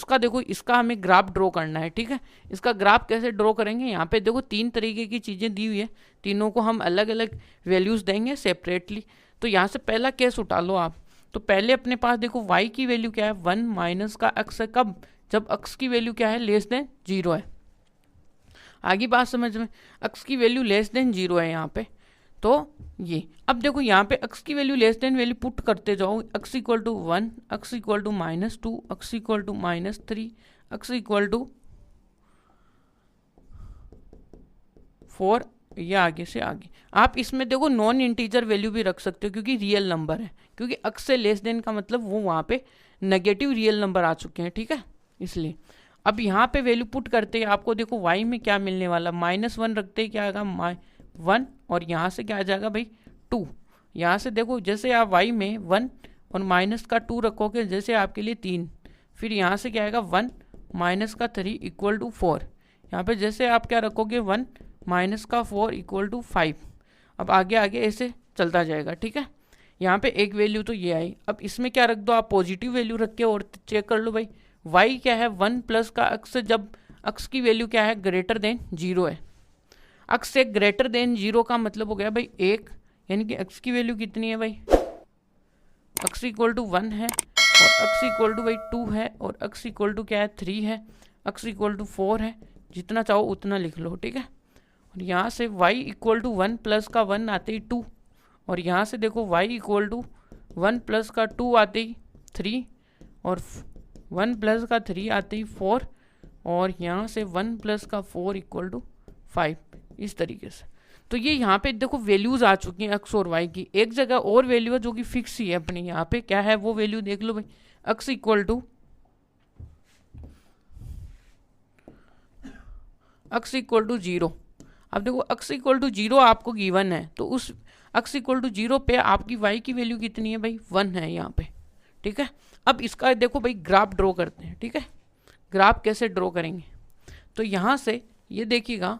उसका देखो, इसका हमें ग्राफ ड्रॉ करना है, ठीक है। इसका ग्राफ कैसे ड्रॉ करेंगे, यहाँ पे देखो 3 तरीके की चीज़ें दी हुई है, तीनों को हम अलग अलग वैल्यूज़ देंगे सेपरेटली। तो यहाँ से पहला केस उठा लो आप। तो पहले अपने पास देखो y की वैल्यू क्या है, 1 माइनस का x है, कब, जब x की वैल्यू क्या है, लेस देन 0 है। आगे बात समझ में, x की वैल्यू लेस देन 0 है यहाँ पे। तो ये अब देखो यहाँ पे x की value less than value put करते जाओ, x equal to 1, x equal to -2, x equal to -3, x equal to 4, या आगे से आगे। आप इसमें देखो नॉन इंटीजर वैल्यू भी रख सकते हो क्योंकि रियल नंबर है, क्योंकि x से लेस देन का मतलब वो वहाँ पे नेगेटिव रियल नंबर आ चुके हैं, ठीक है, इसलिए। अब यहाँ पे वैल्यू पुट करते हैं, आपको देखो y में क्या मिलने वाला, -1 रखते ही क्या आएगा, 1, और यहाँ से क्या आ जाएगा भाई 2। यहाँ से देखो जैसे आप y में 1 और माइनस का 2 रखोगे, जैसे आपके लिए 3, फिर यहाँ से क्या आएगा 1 माइनस का 3 इक्वल टू 4। यहाँ पे जैसे आप क्या रखोगे 1 माइनस का 4 इक्वल टू 5। अब आगे आगे ऐसे चलता जाएगा, ठीक है। यहाँ पे एक वैल्यू तो ये आई। अब इसमें क्या रख दो आप, पॉजिटिव वैल्यू रख के और चेक कर लो भाई, y क्या है 1 प्लस का x, जब x की वैल्यू क्या है, ग्रेटर देन 0 है। x से ग्रेटर देन 0 का मतलब हो गया भाई 1, यानी कि x की वैल्यू कितनी है भाई, x इक्वल टू 1 है, और x इक्वल टू भाई 2 है, और x इक्वल टू क्या है 3 है, x इक्वल टू 4 है, जितना चाहो उतना लिख लो, ठीक है। और यहाँ से y इक्वल टू 1 प्लस का 1 आते ही 2, और यहाँ से देखो y इक्वल टू 1 प्लस का 2 आते ही 3, और 1 प्लस का 3 आते ही 4, और यहाँ से 1 प्लस का 4 इक्वल टू 5, इस तरीके से। तो ये यहाँ पे देखो वैल्यूज आ चुकी हैं x और y की। एक जगह और वैल्यू है जो कि फिक्स ही है अपनी, यहाँ पे क्या है वो वैल्यू देख लो भाई, x इक्वल टू 0। अब देखो x इक्वल टू 0 आपको गिवन है, तो उस x इक्वल टू 0 पे आपकी y की वैल्यू कितनी है भाई, 1 है यहाँ पे, ठीक है। अब इसका देखो भाई ग्राफ ड्रॉ करते हैं, ठीक है। ग्राफ कैसे ड्रॉ करेंगे, तो यहाँ से ये देखिएगा,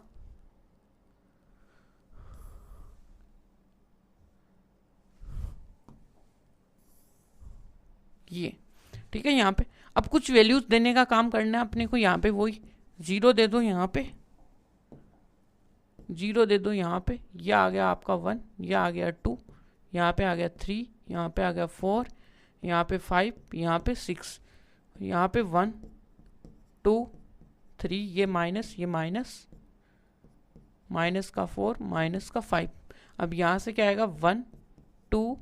ये ठीक है। यहाँ पे अब कुछ वैल्यूज देने का काम करना है अपने को, यहाँ पे वही 0 दे दो, यहाँ पे 0 दे दो, यहाँ पे यह आ गया आपका 1, यह आ गया 2, यहाँ पे आ गया 3, यहाँ पे आ गया 4, यहाँ पे 5, यहाँ पे 6, यहाँ पे 1 2 3, ये माइनस माइनस का 4 माइनस का 5। अब यहाँ से क्या आएगा 1 2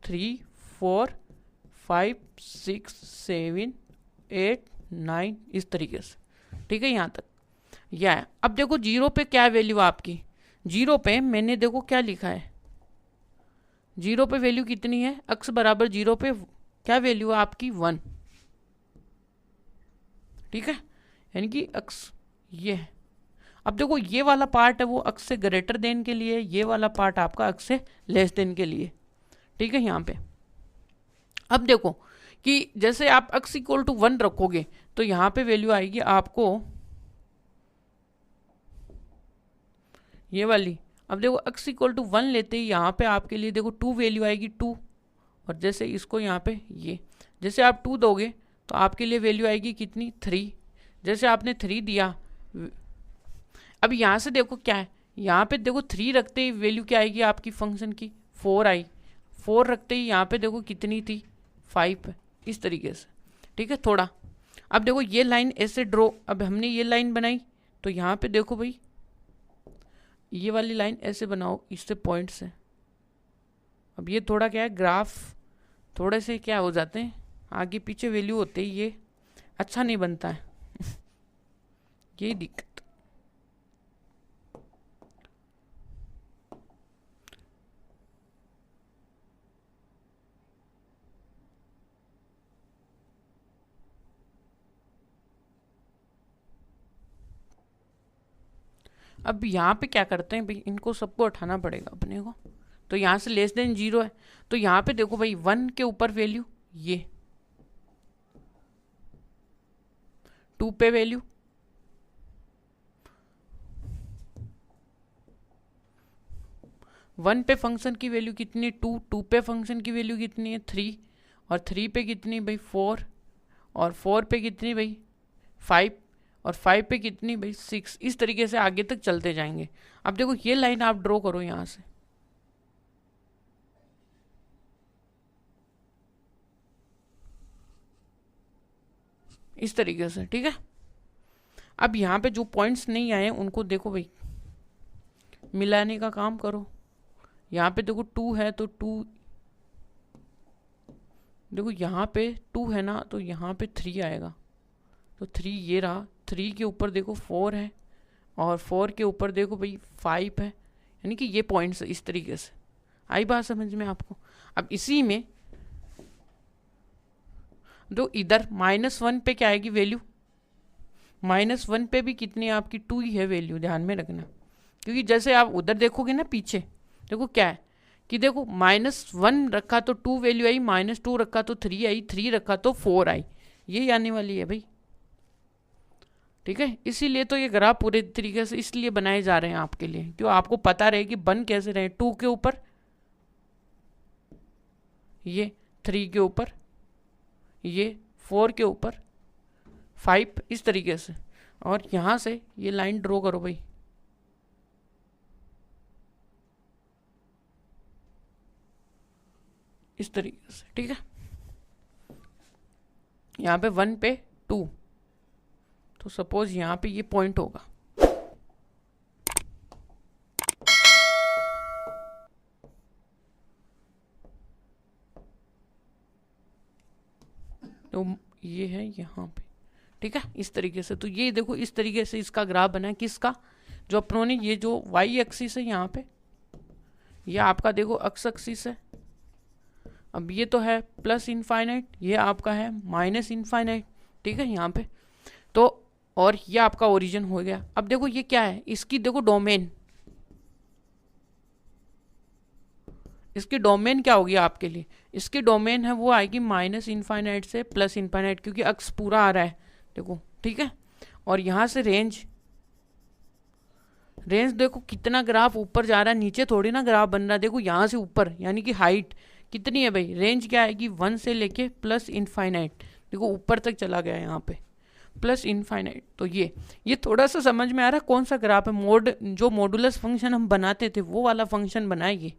3 4 5 6 7 8 9, इस तरीके से, ठीक है। यहाँ तक यह है। अब देखो 0 पे क्या वैल्यू आपकी, 0 पे मैंने देखो क्या लिखा है, 0 पे वैल्यू कितनी है, x बराबर 0 पे क्या वैल्यू है आपकी 1, ठीक है, यानी कि x ये है। अब देखो ये वाला पार्ट है वो x से ग्रेटर देन के लिए, ये वाला पार्ट आपका x से लेस देन के लिए, ठीक है। यहाँ पे अब देखो कि जैसे आप x इक्वल टू 1 रखोगे तो यहाँ पे वैल्यू आएगी आपको ये वाली। अब देखो x इक्वल टू 1 लेते ही यहाँ पे आपके लिए देखो 2 वैल्यू आएगी 2, और जैसे इसको यहाँ पे ये जैसे आप 2 दोगे तो आपके लिए वैल्यू आएगी कितनी 3, जैसे आपने 3 दिया। अब यहाँ से देखो क्या है, यहाँ पे देखो 3 रखते ही वैल्यू क्या आएगी आपकी फंक्शन की 4 आई, 4 रखते ही यहाँ पे देखो कितनी थी 5, इस तरीके से, ठीक है। थोड़ा अब देखो ये लाइन ऐसे ड्रॉ, अब हमने ये लाइन बनाई तो यहाँ पे देखो भाई ये वाली लाइन ऐसे बनाओ इससे पॉइंट से। अब ये थोड़ा क्या है ग्राफ थोड़े से क्या हो जाते हैं आगे पीछे वैल्यू होते ही ये अच्छा नहीं बनता है यही दिक्कत। अब यहाँ पे क्या करते हैं भाई, इनको सबको उठाना पड़ेगा अपने को। तो यहाँ से लेस देन 0 है, तो यहाँ पे देखो भाई 1 के ऊपर वैल्यू ये 2 पे वैल्यू, वन पे फंक्शन की वैल्यू कितनी 2, 2 पे फंक्शन की वैल्यू कितनी है 3, और 3 पे कितनी भाई 4, और 4 पे कितनी भाई 5, और 5 पे कितनी भाई 6। इस तरीके से आगे तक चलते जाएंगे। अब देखो ये लाइन आप ड्रॉ करो यहाँ से, इस तरीके से, ठीक है। अब यहाँ पे जो पॉइंट्स नहीं आए उनको देखो भाई, मिलाने का काम करो। यहाँ पे देखो 2 है तो 2, देखो यहाँ पे 2 है ना, तो यहाँ पे 3 आएगा, तो 3 ये रहा। 3 के ऊपर देखो 4 है, और 4 के ऊपर देखो भाई 5 है, यानी कि ये पॉइंट्स इस तरीके से। आई बात समझ में आपको? अब इसी में तो इधर -1 पे क्या आएगी वैल्यू, -1 पे भी कितनी आपकी 2 ही है वैल्यू, ध्यान में रखना। क्योंकि जैसे आप उधर देखोगे ना पीछे, देखो क्या है कि देखो -1 रखा तो 2 वैल्यू आई, -2 रखा तो 3 आई, 3 रखा तो 4 आई, ये आने वाली है भाई, ठीक है। इसीलिए तो ये ग्राफ पूरे तरीके से इसलिए बनाए जा रहे हैं आपके लिए, क्यों आपको पता रहे कि बन कैसे रहे। 2 के ऊपर ये, 3 के ऊपर ये, 4 के ऊपर 5, इस तरीके से। और यहाँ से ये लाइन ड्रॉ करो भाई, इस तरीके से, ठीक है। यहाँ पे 1 पे 2, तो सपोज यहाँ पे ये पॉइंट होगा, तो ये है यहाँ पे, ठीक है, इस तरीके से। तो ये देखो इस तरीके से इसका ग्राफ बना है, किसका, जो अपनों ने ये जो वाई एक्सिस है यहाँ पे, ये आपका देखो एक्स एक्सिस है। अब ये तो है प्लस इनफाइनाइट, ये आपका है माइनस इनफाइनाइट, ठीक है यहाँ पे। तो और ये आपका ओरिजिन हो गया। अब देखो ये क्या है, इसकी देखो डोमेन, इसकी डोमेन क्या होगी आपके लिए, इसकी डोमेन है वो आएगी माइनस इनफाइनाइट से प्लस इनफाइनाइट, क्योंकि अक्स पूरा आ रहा है देखो, ठीक है। और यहाँ से रेंज, रेंज देखो कितना ग्राफ ऊपर जा रहा है, नीचे थोड़ी ना ग्राफ बन रहा है। देखो यहाँ से ऊपर, यानी कि हाइट कितनी है भाई, रेंज क्या आएगी 1 से लेके प्लस इनफाइनाइट, देखो ऊपर तक चला गया यहाँ पे प्लस इनफाइनाइट। तो ये थोड़ा सा समझ में आ रहा है कौन सा ग्राफ है। जो मॉडुलस फंक्शन हम बनाते थे वो वाला फंक्शन बनाएंगे,